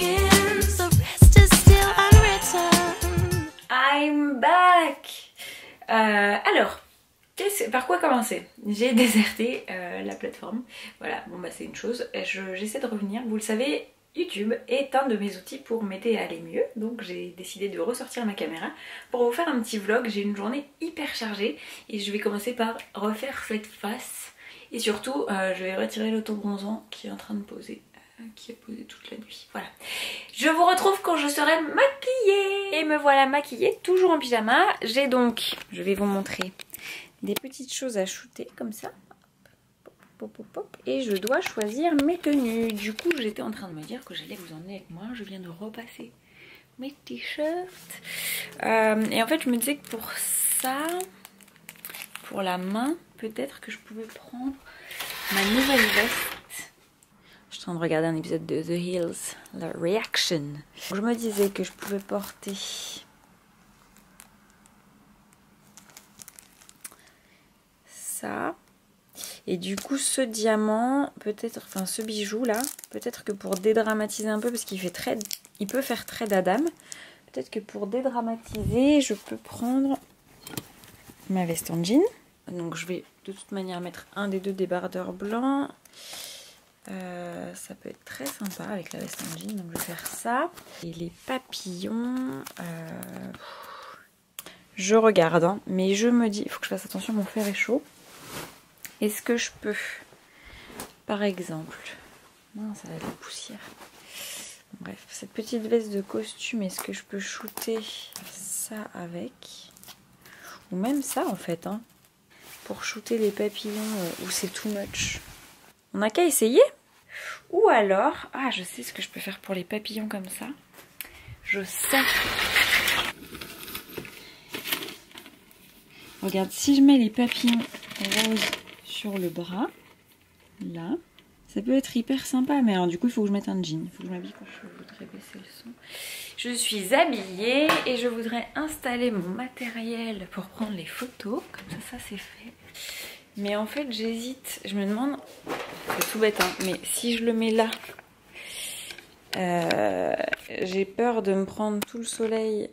begins, the rest is still unwritten. I'm back. Alors, par quoi commencer? J'ai déserté la plateforme. Voilà, bon bah c'est une chose. J'essaie de revenir. Vous le savez, YouTube est un de mes outils pour m'aider à aller mieux. Donc j'ai décidé de ressortir ma caméra pour vous faire un petit vlog. J'ai une journée hyper chargée et je vais commencer par refaire cette face. Et surtout, je vais retirer l'autobronzant qui est en train de poser. Qui a posé toute la nuit. Voilà. Je vous retrouve quand je serai maquillée. Et me voilà maquillée, toujours en pyjama. J'ai donc, je vais vous montrer, des petites choses à shooter comme ça. Pop, pop, pop, pop. Et je dois choisir mes tenues. Du coup, j'étais en train de me dire que j'allais vous emmener avec moi. Je viens de repasser mes t-shirts. Et en fait, je me disais que pour ça, pour la main, peut-être que je pouvais prendre ma nouvelle veste. Je suis en train de regarder un épisode de The Hills, la Reaction. Je me disais que je pouvais porter ça. Et du coup, ce diamant, peut-être, enfin ce bijou là, peut-être que pour dédramatiser un peu, parce qu'il fait très, il peut faire très d'Adam. Peut-être que pour dédramatiser, je peux prendre ma veste en jean. Donc je vais de toute manière mettre un des deux débardeurs blancs. Ça peut être très sympa avec la veste en jean, donc je vais faire ça. Et les papillons, je regarde, hein, mais je me dis, il faut que je fasse attention, mon fer est chaud. Est-ce que je peux, par exemple, non, ça va être la poussière. Bref, cette petite veste de costume, est-ce que je peux shooter ça avec? Ou même ça en fait, hein, pour shooter les papillons où c'est too much. On n'a qu'à essayer. Ou alors, ah je sais ce que je peux faire pour les papillons comme ça. Je sais. Regarde, si je mets les papillons roses sur le bras, là, ça peut être hyper sympa. Mais alors du coup, il faut que je mette un jean. Il faut que je m'habille quand je voudrais baisser le son. Je suis habillée et je voudrais installer mon matériel pour prendre les photos. Comme ça c'est fait. Mais en fait j'hésite, je me demande, c'est tout bête hein, mais si je le mets là, j'ai peur de me prendre tout le soleil,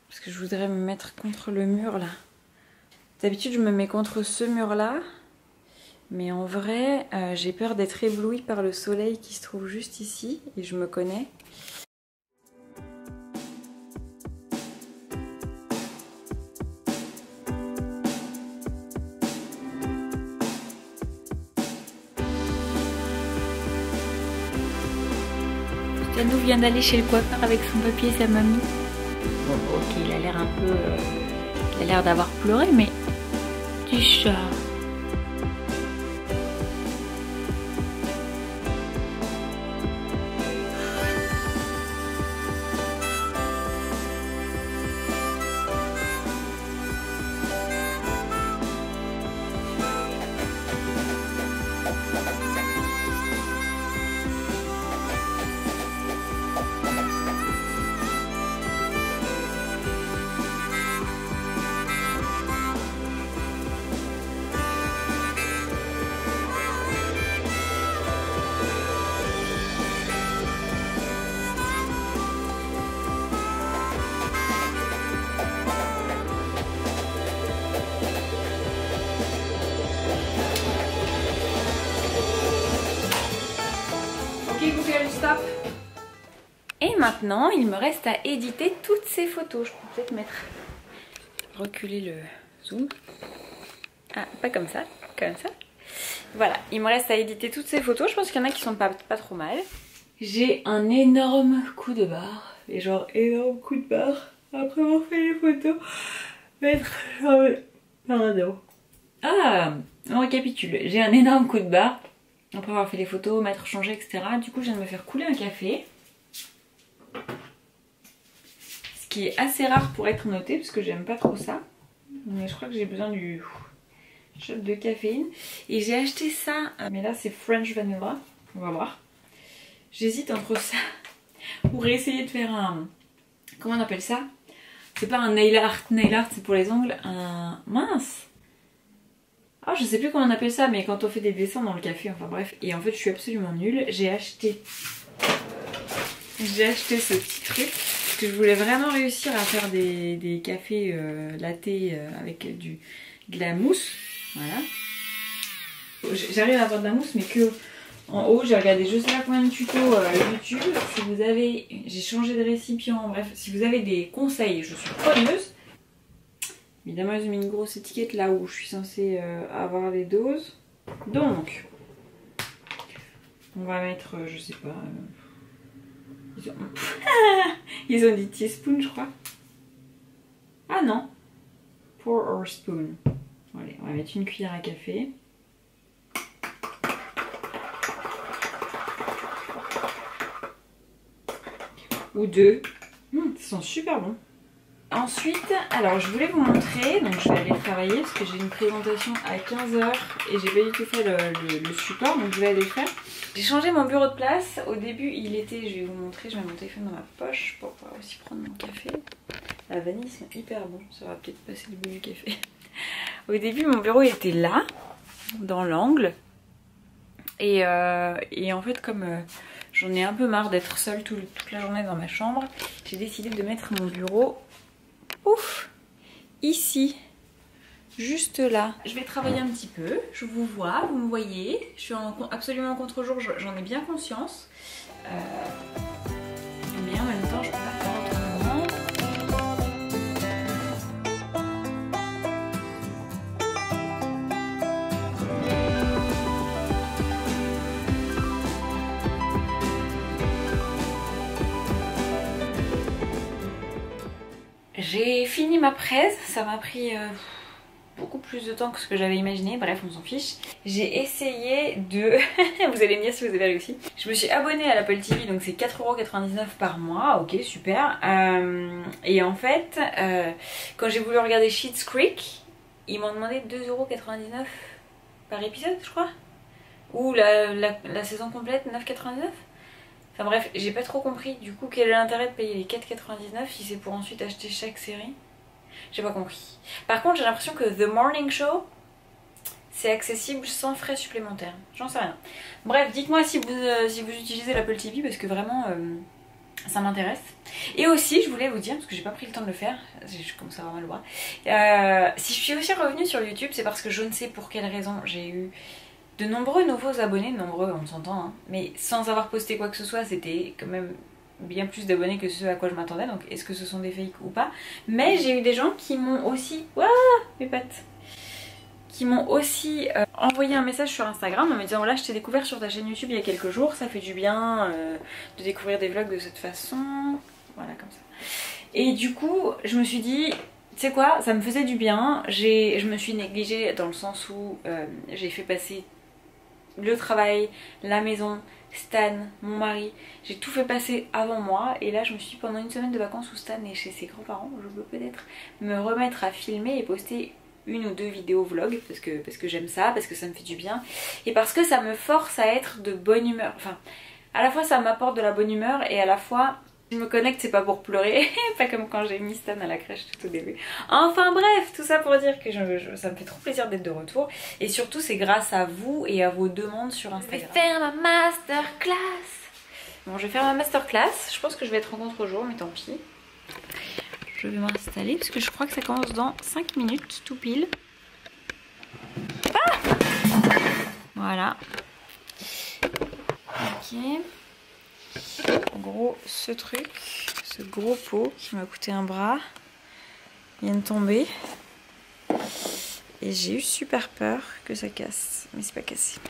parce que je voudrais me mettre contre le mur là. D'habitude je me mets contre ce mur là, mais en vrai j'ai peur d'être éblouie par le soleil qui se trouve juste ici, et je me connais. Tano vient d'aller chez le coiffeur avec son papier et sa mamie. Bon, ok, il a l'air un peu... il a l'air d'avoir pleuré, mais... du chat. Stop. Et maintenant, il me reste à éditer toutes ces photos. Je peux peut-être mettre... reculer le zoom. Ah, pas comme ça, comme ça. Voilà, il me reste à éditer toutes ces photos. Je pense qu'il y en a qui sont pas trop mal. J'ai un énorme coup de barre. Et genre, énorme coup de barre. Après avoir fait les photos. Mettre... pardon. Ah, on récapitule. J'ai un énorme coup de barre. Après avoir fait les photos, m'être changé, etc. Du coup, je viens de me faire couler un café. Ce qui est assez rare pour être noté, parce que j'aime pas trop ça. Mais je crois que j'ai besoin du shot de caféine. Et j'ai acheté ça, mais là c'est French Vanilla. On va voir. J'hésite entre ça ou réessayer de faire un... comment on appelle ça? C'est pas un nail art, c'est pour les ongles. Un... mince! Ah, je sais plus comment on appelle ça, mais quand on fait des dessins dans le café, enfin bref. Et en fait, je suis absolument nulle. J'ai acheté J'ai acheté ce petit truc parce que je voulais vraiment réussir à faire des cafés latte avec de la mousse. Voilà. J'arrive à avoir de la mousse mais que en haut. J'ai regardé je sais pas combien de tutos YouTube. Si vous avez... J'ai changé de récipient. Bref, si vous avez des conseils, je suis preneuse. Évidemment, ils ont mis une grosse étiquette là où je suis censée avoir les doses. Donc, on va mettre, je sais pas... Ils ont dit teaspoon, je crois. Ah non. Pour or spoon. Allez, on va mettre une cuillère à café. Ou deux. Ça sent super bon. Ensuite, alors je voulais vous montrer, donc je vais aller travailler parce que j'ai une présentation à 15 h et j'ai pas du tout fait le support, donc je vais aller le faire. J'ai changé mon bureau de place. Au début, il était, je vais vous montrer, je mets mon téléphone dans ma poche pour pouvoir aussi prendre mon café. La vanille, c'est hyper bon, ça va peut-être passer le bout du café. Au début, mon bureau était là, dans l'angle. Et en fait, comme j'en ai un peu marre d'être seule toute la journée dans ma chambre, j'ai décidé de mettre mon bureau ici, juste là. Je vais travailler un petit peu, je vous vois, vous me voyez, je suis absolument en contre-jour, j'en ai bien conscience. Mais en même temps, je peux pas faire autrement. J'ai fini ma presse, ça m'a pris beaucoup plus de temps que ce que j'avais imaginé, bref on s'en fiche. J'ai essayé de... vous allez me dire si vous avez réussi. Je me suis abonnée à l'Apple TV, donc c'est 4,99 € par mois, ok super. Et en fait, quand j'ai voulu regarder Schitt's Creek, ils m'ont demandé 2,99 € par épisode je crois. Ou la saison complète 9,99 €. Enfin bref, j'ai pas trop compris du coup quel est l'intérêt de payer les 4,99 € si c'est pour ensuite acheter chaque série. J'ai pas compris. Par contre j'ai l'impression que The Morning Show c'est accessible sans frais supplémentaires. J'en sais rien. Bref, dites-moi si vous utilisez l'Apple TV parce que vraiment ça m'intéresse. Et aussi je voulais vous dire, parce que j'ai pas pris le temps de le faire, je commence à avoir mal au bras. Si je suis aussi revenue sur YouTube, c'est parce que je ne sais pour quelle raison j'ai eu de nombreux nouveaux abonnés, nombreux on s'entend, hein, mais sans avoir posté quoi que ce soit, c'était quand même bien plus d'abonnés que ce à quoi je m'attendais, donc est-ce que ce sont des fakes ou pas. Mais j'ai eu des gens qui m'ont aussi... Ouah, mes pattes, qui m'ont aussi envoyé un message sur Instagram en me disant voilà, je t'ai découvert sur ta chaîne YouTube il y a quelques jours, ça fait du bien de découvrir des vlogs de cette façon, voilà comme ça. Et du coup je me suis dit... Tu sais quoi, ça me faisait du bien, je me suis négligée dans le sens où j'ai fait passer le travail, la maison, Stan, mon mari, j'ai tout fait passer avant moi et là je me suis dit pendant une semaine de vacances où Stan est chez ses grands-parents, je peux peut-être me remettre à filmer et poster une ou deux vidéos vlog parce que j'aime ça, parce que ça me fait du bien et parce que ça me force à être de bonne humeur. Enfin, à la fois ça m'apporte de la bonne humeur et à la fois... Je me connecte, c'est pas pour pleurer, pas comme quand j'ai mis Stan à la crèche tout au début. Enfin bref, tout ça pour dire que ça me fait trop plaisir d'être de retour. Et surtout c'est grâce à vous et à vos demandes sur Instagram. Je vais faire ma masterclass. Bon, je vais faire ma masterclass, je pense que je vais être en contre-jour, mais tant pis. Je vais m'installer parce que je crois que ça commence dans 5 minutes, tout pile. Ah, voilà. Ok. En gros, ce truc, ce gros pot qui m'a coûté un bras, vient de tomber. Et j'ai eu super peur que ça casse, mais c'est pas cassé.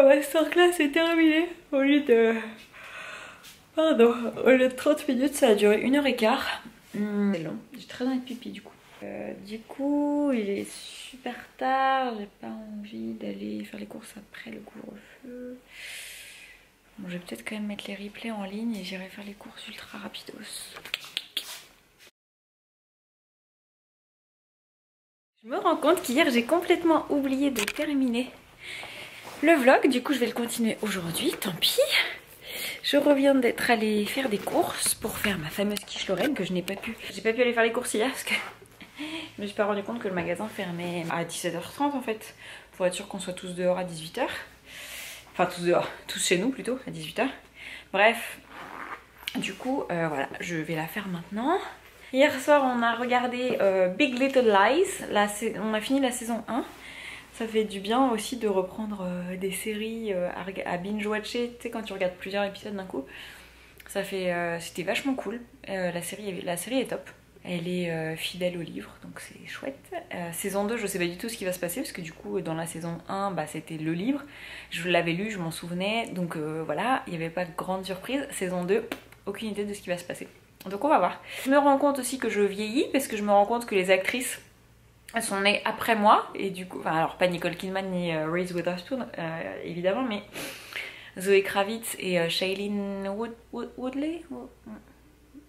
Masterclass est terminée. Au lieu de... Pardon, au lieu de 30 minutes, ça a duré 1h15. C'est long, j'ai très envie de pipi du coup. Du coup, il est super tard, j'ai pas envie d'aller faire les courses après le couvre-feu. Bon, je vais peut-être quand même mettre les replays en ligne et j'irai faire les courses ultra rapidos. Je me rends compte qu'hier j'ai complètement oublié de terminer le vlog, du coup je vais le continuer aujourd'hui, tant pis. Je reviens d'être allée faire des courses pour faire ma fameuse quiche Lorraine que je n'ai pas pu. J'ai pas pu aller faire les courses hier parce que je me suis pas rendu compte que le magasin fermait à 17h30 en fait. Pour être sûr qu'on soit tous dehors à 18h. Enfin tous dehors, tous chez nous plutôt à 18h. Bref, du coup voilà, je vais la faire maintenant. Hier soir on a regardé Big Little Lies, on a fini la saison 1. Ça fait du bien aussi de reprendre des séries à binge-watcher, tu sais, quand tu regardes plusieurs épisodes d'un coup. C'était vachement cool. La série est top. Elle est fidèle au livre, donc c'est chouette. Saison 2, je sais pas du tout ce qui va se passer, parce que du coup, dans la saison 1, bah, c'était le livre. Je l'avais lu, je m'en souvenais, donc voilà, il n'y avait pas de grande surprise. Saison 2, aucune idée de ce qui va se passer. Donc on va voir. Je me rends compte aussi que je vieillis, parce que je me rends compte que les actrices sont nées après moi, et du coup, enfin alors pas Nicole Kidman ni Reese Witherspoon, évidemment, mais Zoé Kravitz et Shailene Woodley.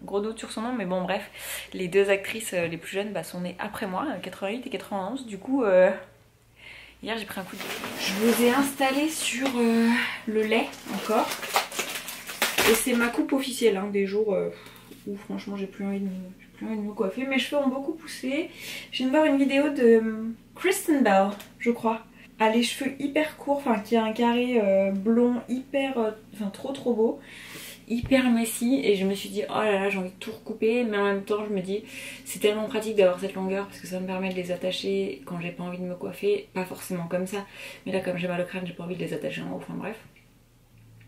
Gros doute sur son nom, mais bon bref, les deux actrices les plus jeunes sont nées après moi, 88 et 91, du coup hier j'ai pris un coup de... Je vous ai installé sur le lait encore, et c'est ma coupe officielle hein, des jours où franchement j'ai plus envie de me coiffer, mes cheveux ont beaucoup poussé. Je viens de voir une vidéo de Kristen Bell, je crois, a les cheveux hyper courts, enfin qui a un carré blond hyper, enfin trop beau, hyper messy, et je me suis dit oh là là j'ai envie de tout recouper, mais en même temps je me dis c'est tellement pratique d'avoir cette longueur parce que ça me permet de les attacher quand j'ai pas envie de me coiffer, pas forcément comme ça, mais là comme j'ai mal au crâne j'ai pas envie de les attacher en haut, enfin bref.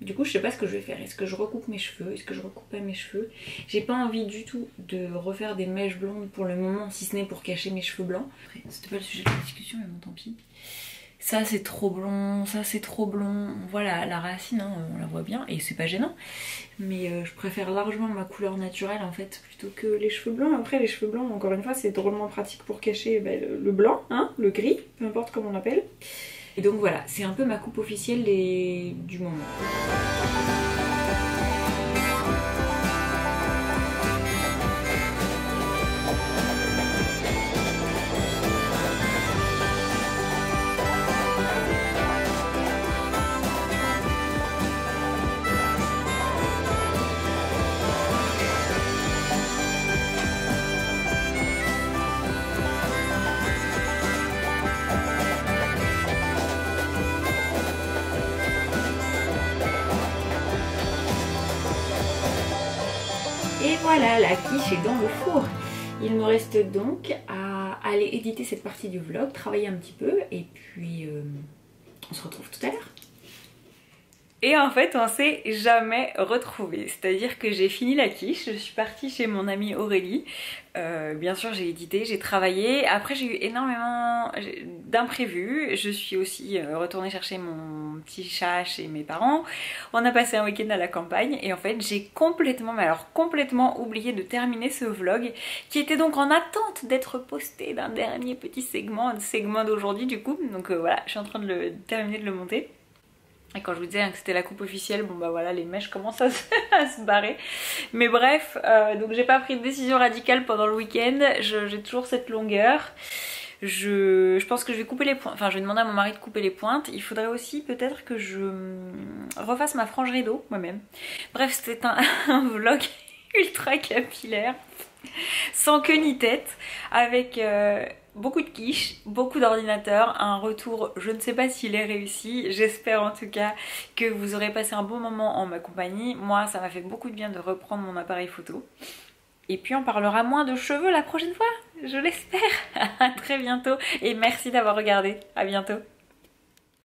Du coup je sais pas ce que je vais faire, est-ce que je recoupe mes cheveux, est-ce que je recoupe pas mes cheveux, j'ai pas envie du tout de refaire des mèches blondes pour le moment, si ce n'est pour cacher mes cheveux blancs. Après c'était pas le sujet de la discussion mais bon tant pis. Ça c'est trop blond, ça c'est trop blond, voilà la racine hein, on la voit bien et c'est pas gênant, mais je préfère largement ma couleur naturelle en fait plutôt que les cheveux blancs. Après les cheveux blancs encore une fois c'est drôlement pratique pour cacher le blanc, hein, le gris, peu importe comment on l'appelle. Et donc voilà, c'est un peu ma coupe officielle du moment. Et voilà, la quiche est dans le four. Il me reste donc à aller éditer cette partie du vlog, travailler un petit peu et puis on se retrouve tout à l'heure. Et en fait on s'est jamais retrouvés, c'est-à-dire que j'ai fini la quiche, je suis partie chez mon amie Aurélie, bien sûr j'ai édité, j'ai travaillé, après j'ai eu énormément d'imprévus, je suis aussi retournée chercher mon petit chat chez mes parents, on a passé un week-end à la campagne et en fait j'ai complètement, mais alors complètement oublié de terminer ce vlog qui était donc en attente d'être posté d'un dernier petit segment d'aujourd'hui du coup, donc voilà, je suis en train de terminer de le monter. Et quand je vous disais que c'était la coupe officielle, bon bah voilà, les mèches commencent à se barrer. Mais bref, donc j'ai pas pris de décision radicale pendant le week-end, j'ai toujours cette longueur. Je pense que je vais couper les pointes, enfin je vais demander à mon mari de couper les pointes. Il faudrait aussi peut-être que je refasse ma frange rideau moi-même. Bref, c'était un vlog ultra capillaire, sans queue ni tête, avec... beaucoup de quiche, beaucoup d'ordinateur, un retour, je ne sais pas s'il est réussi, j'espère en tout cas que vous aurez passé un bon moment en ma compagnie. Moi ça m'a fait beaucoup de bien de reprendre mon appareil photo. Et puis on parlera moins de cheveux la prochaine fois, je l'espère. À très bientôt et merci d'avoir regardé, à bientôt.